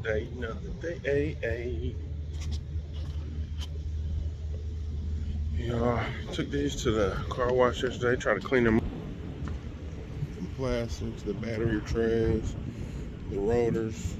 another day. Took these to the car wash yesterday, tried to clean them up. Some plastics, the battery trays, the rotors,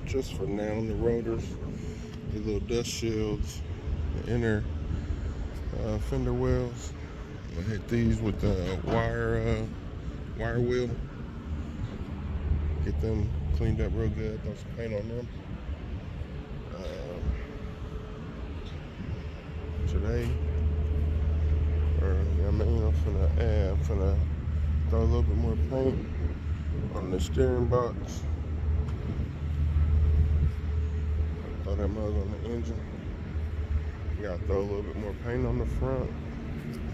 just for now, the rotors, the little dust shields, the inner fender wells. I hit these with the wire wheel. Get them cleaned up real good, throw some paint on them. Today, I'm finna throw a little bit more paint on the steering box. Throw that mug on the engine. Gotta throw a little bit more paint on the front,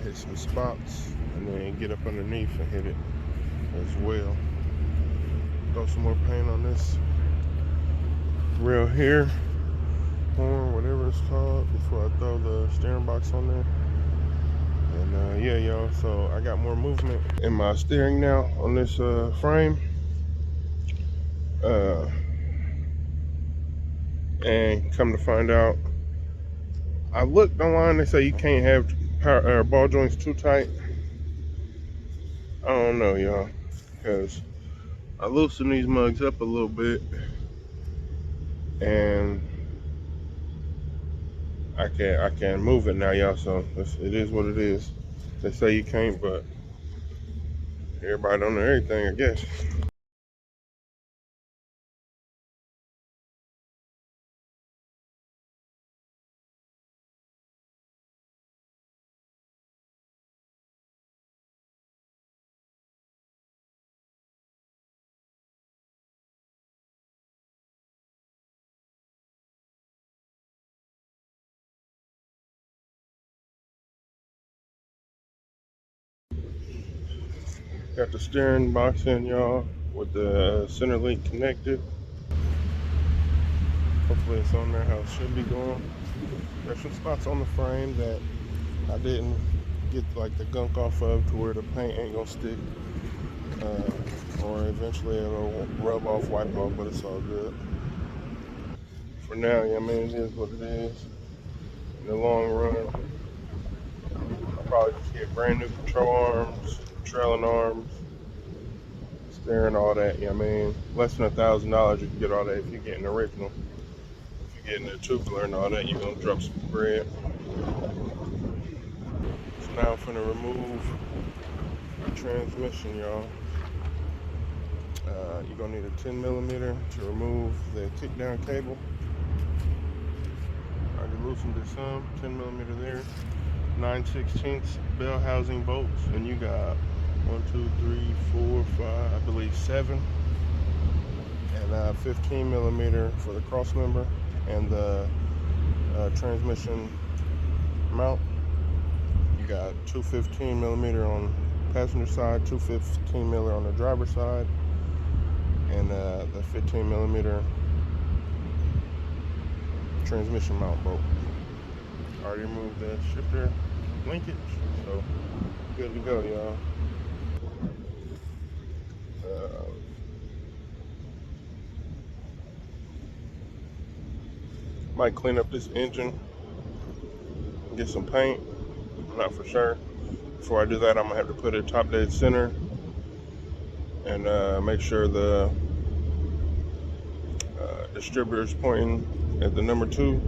hit some spots, and then get up underneath and hit it as well. Throw some more paint on this rail here, horn, whatever it's called, before I throw the steering box on there. And yeah, y'all, so I got more movement in my steering now on this frame. And come to find out, I looked online, they say you can't have ball joints too tight. I don't know, y'all, because I loosened these mugs up a little bit, and I can move it now, y'all. So it is what it is. They say you can't, but everybody don't know everything, I guess. Got the steering box in, y'all, with the center link connected. Hopefully it's on there how it should be going. There's some spots on the frame that I didn't get like the gunk off of, to where the paint ain't gonna stick, or eventually it'll rub off, wipe off, but it's all good. For now, yeah, man, it is what it is. In the long run, I'll probably just get brand new control arms, trailing arms, steering, all that. Yeah, I mean, less than $1,000 you can get all that if you get an original. If you get in the tubular and all that, you're gonna drop some bread. So now I'm finna remove the transmission, y'all. You're gonna need a 10mm to remove the kickdown cable. I already loosened it some, 10mm there. 9/16 bell housing bolts, and you got 1, 2, 3, 4, 5, I believe 7, and 15mm for the cross member and the transmission mount. You got 2 15mm on passenger side, 2 15mm on the driver's side, and the 15mm transmission mount bolt. Already removed the shifter linkage, so good to go, y'all. Might clean up this engine, get some paint, not for sure. Before I do that, I'm gonna have to put it top dead center and make sure the distributor is pointing at the number 2.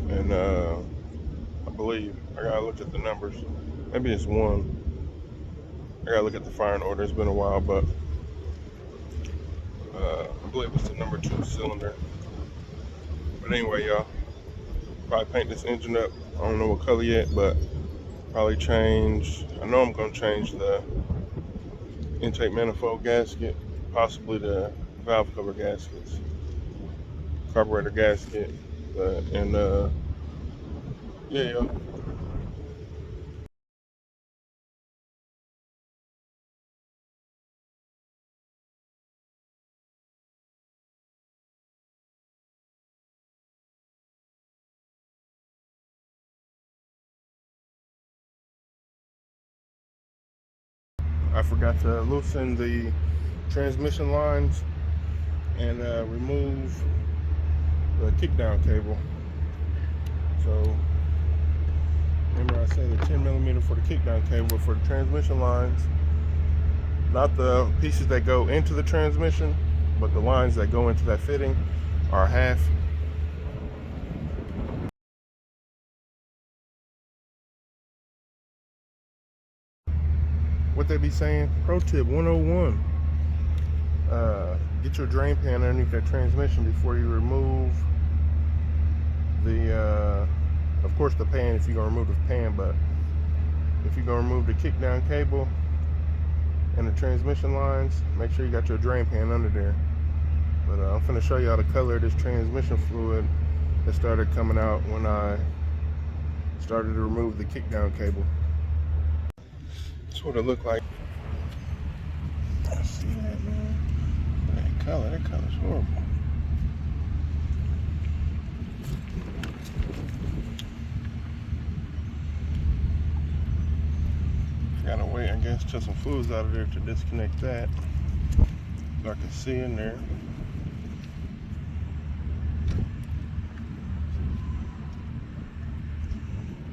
And I believe I gotta look at the numbers. Maybe it's 1. I gotta look at the firing order. It's been a while, but I believe it's the number 2 cylinder. But anyway, y'all, probably paint this engine up. I don't know what color yet, but probably change. I know I'm gonna change the intake manifold gasket, possibly the valve cover gaskets, carburetor gasket, and yeah, y'all. I forgot to loosen the transmission lines and remove the kickdown cable. So remember I said the 10mm for the kickdown cable for the transmission lines, not the pieces that go into the transmission, but the lines that go into that fitting are half. What they be saying, pro tip 101, get your drain pan underneath that transmission before you remove the of course the pan, if you're gonna remove the pan, but if you're gonna remove the kickdown cable and the transmission lines, make sure you got your drain pan under there. But I'm gonna show you how the color of this transmission fluid that started coming out when I started to remove the kickdown cable. That's what it looked like. I see that, man. That color's horrible. Gotta wait, I guess, till some fluids out of there to disconnect that, so I can see in there.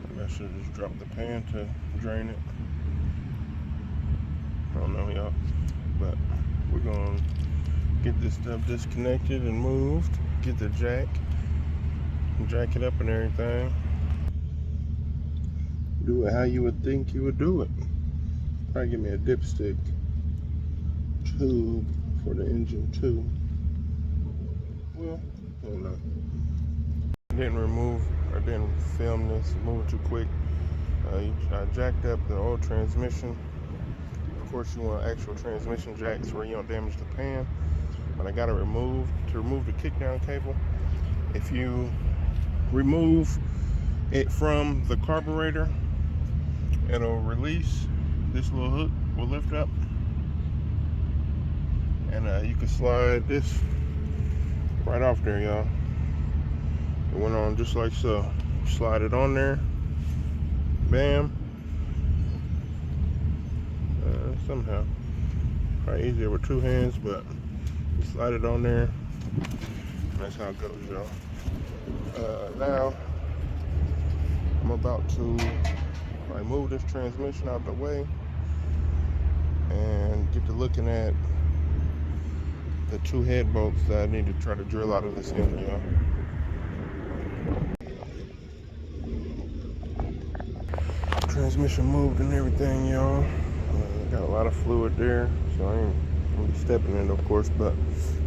Maybe I should have just dropped the pan to drain it. I don't know, y'all, but we're gonna get this stuff disconnected and moved, get the jack it up and everything. Do it how you would think you would do it. Probably give me a dipstick tube for the engine too. Well, I don't know. I didn't film this, moving too quick. I jacked up the old transmission. Of course, you want actual transmission jacks where you don't damage the pan. But I got it removed. To remove the kickdown cable, if you remove it from the carburetor, it'll release. This little hook will lift up, and you can slide this right off there, y'all. It went on just like so. Slide it on there, bam. Somehow, probably easier with two hands, but you slide it on there. That's how it goes, y'all. Now I'm about to move this transmission out the way and get to looking at the two head bolts that I need to try to drill out of this engine, y'all. Transmission moved and everything, y'all. Got a lot of fluid there, so I ain't gonna be stepping in it, of course, but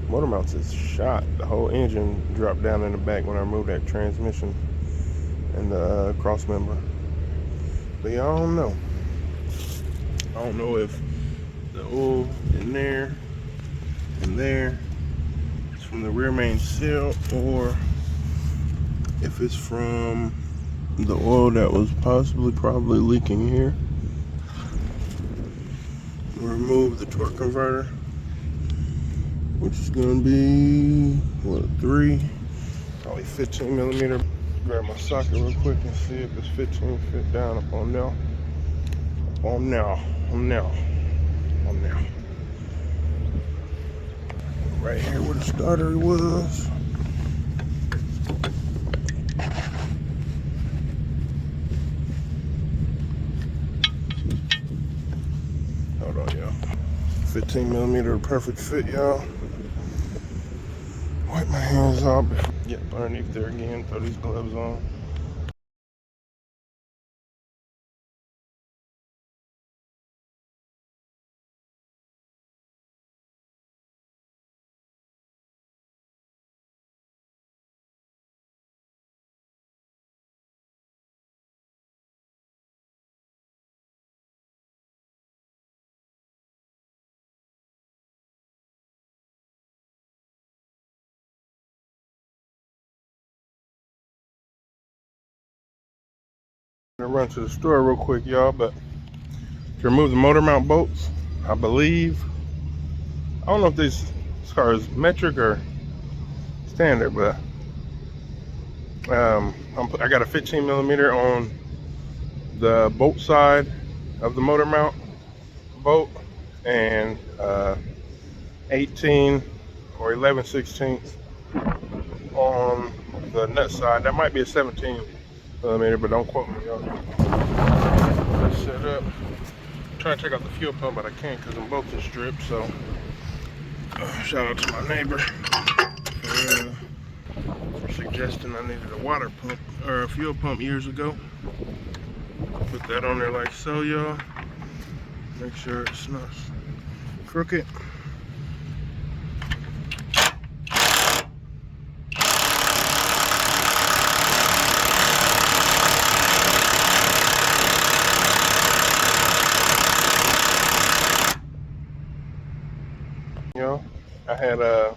motor mounts is shot. The whole engine dropped down in the back when I removed that transmission and the cross member. But y'all don't know. I don't know if the oil in there and there is from the rear main seal, or if it's from the oil that was probably leaking here. Remove the torque converter, which is going to be what, probably 15mm. Grab my socket real quick and see if it's 15 fit down up on now. Right here where the starter was. Hold on, y'all. 15mm, perfect fit, y'all. Wipe my hands off. Yep, underneath there again. Throw these gloves on. I'm gonna run to the store real quick, y'all, but to remove the motor mount bolts, I believe, I don't know if this car is metric or standard, but I got a 15mm on the bolt side of the motor mount bolt, and 18 or 11/16 on the nut side. That might be a 17 millimeter, but don't quote me, y'all. Let's set up. I'm trying to take out the fuel pump, but I can't because them bolts are stripped. So shout out to my neighbor for suggesting I needed a water pump or a fuel pump years ago. Put that on there like so, y'all. Make sure it's not crooked. I had a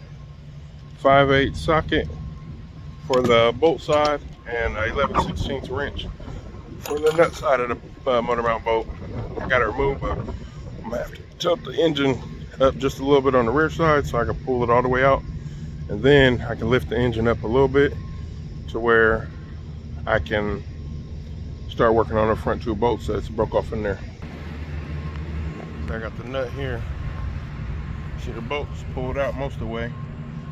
5/8 socket for the bolt side and a 11/16 wrench for the nut side of the motor mount bolt. I got it removed, but I'm gonna have to tilt the engine up just a little bit on the rear side so I can pull it all the way out, and then I can lift the engine up a little bit to where I can start working on the front two bolts that's broke off in there. I got the nut here. See the bolts pulled out most of the way.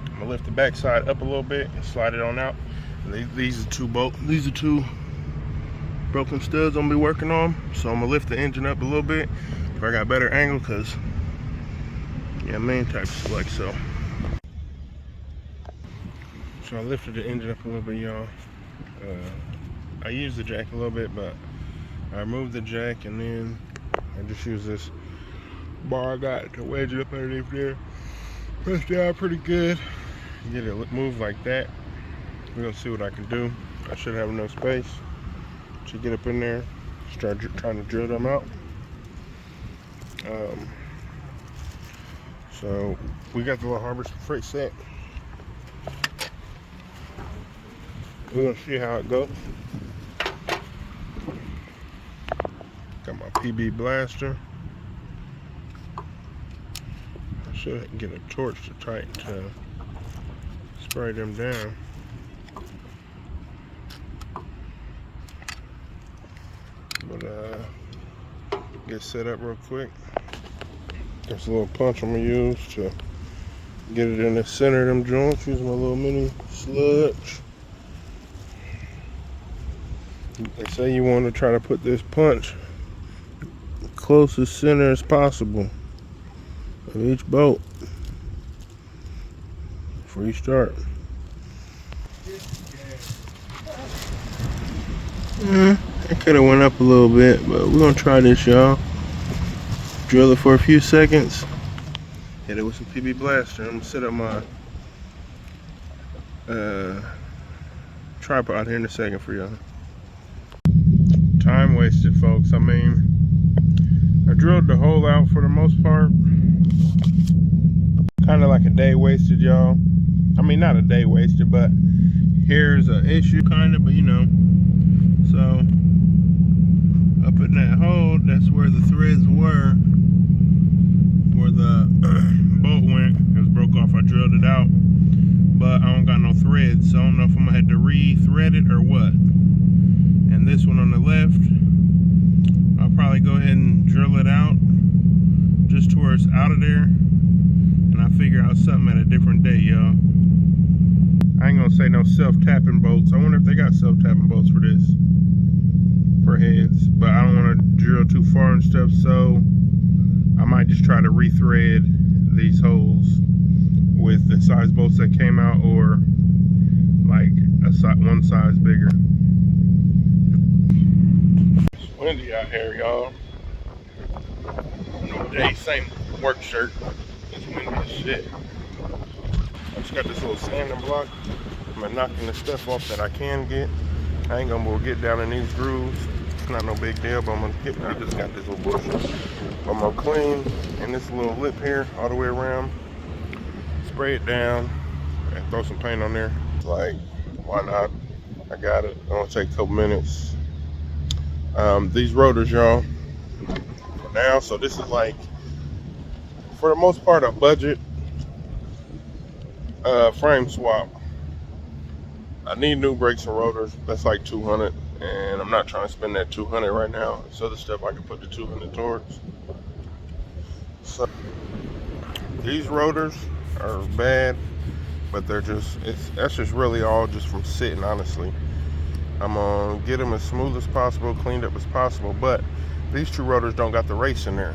I'm gonna lift the back side up a little bit and slide it on out. And these are two broken studs I'm gonna be working on. So I'm gonna lift the engine up a little bit if I got better angle, because yeah, main type like so. So I lifted the engine up a little bit, y'all. I used the jack a little bit, but I removed the jack and then I just used this bar I got to wedge it up underneath there. Press down pretty good. Get it moved like that. We're gonna see what I can do. I should have enough space to get up in there, start trying to drill them out. So we got the little Harbor Freight set. We're gonna see how it goes. Got my PB blaster. I should get a torch to spray them down. But get set up real quick. There's a little punch I'm gonna use to get it in the center of them joints. Using my little mini sludge. They say you want to try to put this punch closest center as possible of each bolt before you start. It could have went up a little bit, but we're gonna try this, y'all. Drill it for a few seconds. Hit it with some PB blaster. I'm gonna set up my tripod here in a second for y'all. Time wasted, folks. I mean, I drilled the hole out for the most part. Kind of like a day wasted, y'all. I mean, not a day wasted, but here's an issue, kind of, but you know. So up in that hole, that's where the threads were, where the bolt went. It was broke off. I drilled it out, but I don't got no threads, so I don't know if I'm gonna have to re-thread it or what. And this one on the left, I'll probably go ahead and drill it out just to where it's out of there, and I'll figure out something at a different day, y'all. I ain't gonna say no self-tapping bolts. I wonder if they got self-tapping bolts for this, for heads, but I don't want to drill too far and stuff, so I might just try to re-thread these holes with the size bolts that came out, or like one size bigger. It's windy out here, y'all. No day, same work shirt. It's windy as shit. I just got this little sanding block. I'm knocking the stuff off that I can get. I ain't gonna get down in these grooves. It's not no big deal, but I'm gonna get. I just got this little bush. I'm gonna clean and this little lip here all the way around. Spray it down and throw some paint on there. Like, why not? I got it. It'll take a couple minutes. These rotors, y'all. For now, so this is like, for the most part, a budget frame swap. I need new brakes and rotors. That's like $200, and I'm not trying to spend that $200 right now. It's other stuff I can put the $200 towards. So these rotors are bad, but they're just, that's just really all just from sitting, honestly. I'm gonna get them as smooth as possible, cleaned up as possible, but these two rotors don't got the race in there.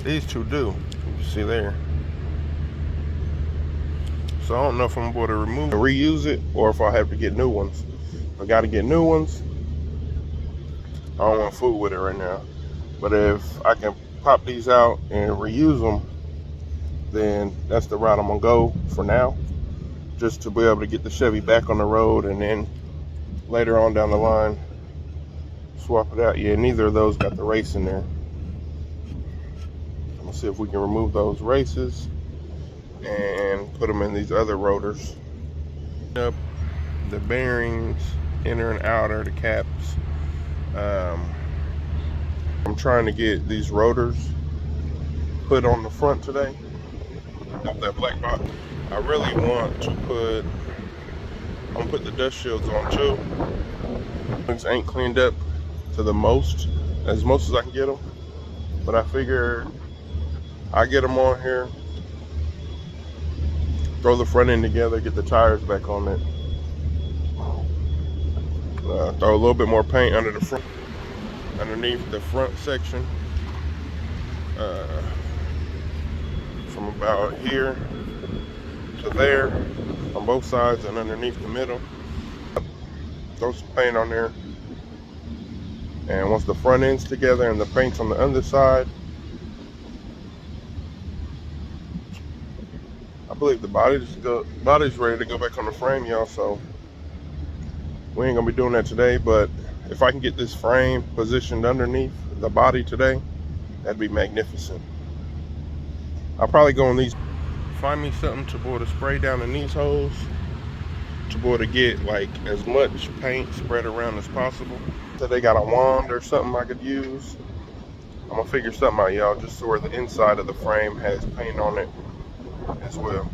These two do, you see there. So I don't know if I'm able to remove and reuse it, or if I have to get new ones. If I gotta get new ones, I don't want to fool with it right now. But if I can pop these out and reuse them, then that's the route I'm gonna go for now, just to be able to get the Chevy back on the road, and then later on down the line swap it out. Yeah, neither of those got the race in there. I'm gonna see if we can remove those races and put them in these other rotors. Up the bearings, inner and outer, the caps. I'm trying to get these rotors put on the front today. Got that black box. I really want to put, I'm gonna put the dust shields on too. Things ain't cleaned up to the most as I can get them, but I figure I get them on here, throw the front end together, get the tires back on it, throw a little bit more paint under the front, underneath the front section, from about here to there on both sides and underneath the middle. Throw some paint on there, and once the front end's together and the paint's on the underside, I believe the body's ready to go back on the frame, y'all. So we ain't gonna be doing that today, but if I can get this frame positioned underneath the body today, that'd be magnificent. I'll probably go on these, find me something to be able to spray down in these holes, to be able to get like as much paint spread around as possible. So they got a wand or something I could use. I'm gonna figure something out, y'all, just so where the inside of the frame has paint on it as well.